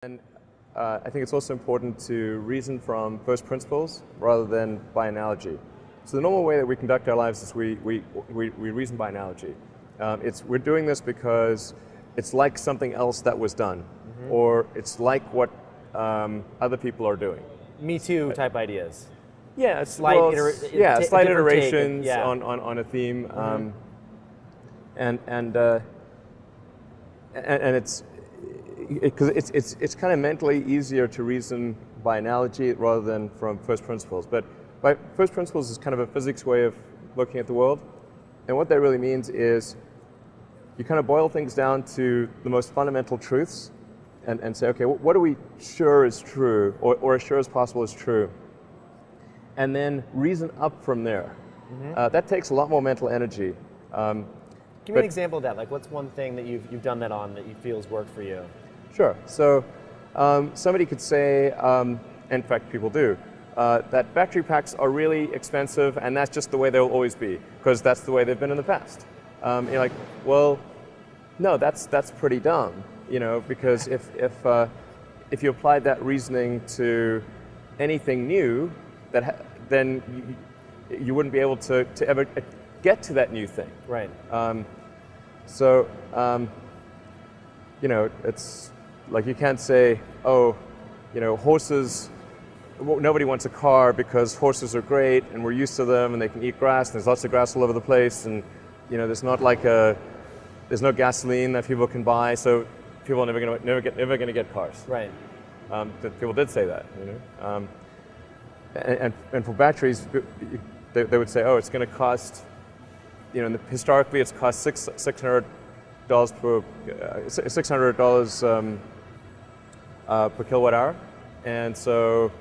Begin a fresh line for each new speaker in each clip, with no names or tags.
And I think it's also important to reason from first principles rather than by analogy. So the normal way that we conduct our lives is we reason by analogy. We're doing this because it's like something else that was done, or it's like what other people are doing.
Me Too type ideas.
Yeah,
Slight
iterations
yeah.
on a theme, and it's because it's kind of mentally easier to reason by analogy rather than from first principles. But by first principles is kind of a physics way of looking at the world, and what that really means is you kind of boil things down to the most fundamental truths, and say, okay, what are we sure is true, or as sure as possible is true, and then reason up from there. That takes a lot more mental energy.
Give me an example of that. Like, what's one thing that you've done that on that you feel has worked for you?
Sure. So somebody could say, in fact people do, that battery packs are really expensive and that's just the way they'll always be, because that's the way they've been in the past. You're like, well, no, that's pretty dumb, because if you applied that reasoning to anything new, then you wouldn't be able to ever get to that new thing.
Right.
It's like you can't say, oh, horses, nobody wants a car because horses are great and we're used to them and they can eat grass and there's lots of grass all over the place, and there's no gasoline that people can buy, so people are never going to get cars.
Right.
People did say that, and for batteries, they would say, oh, it's going to cost, historically it's cost $600 per kilowatt hour, and so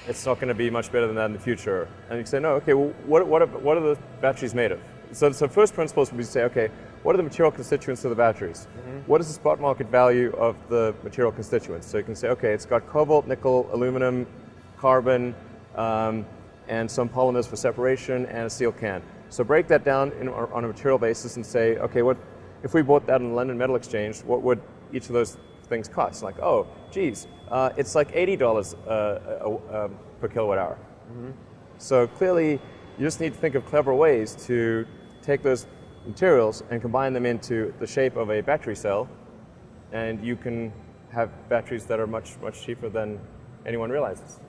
it's not going to be much better than that in the future. And you say, no, okay, well, what are the batteries made of? So first principles would be to say, okay, what are the material constituents of the batteries? What is the spot market value of the material constituents? So you can say, okay, it's got cobalt, nickel, aluminum, carbon, and some polymers for separation, and a steel can. So break that down on a material basis and say, okay, if we bought that in the London Metal Exchange, what would each of those things cost? Like, oh, geez, it's like $80 per kilowatt hour. So clearly, you just need to think of clever ways to take those materials and combine them into the shape of a battery cell, and you can have batteries that are much, much cheaper than anyone realizes.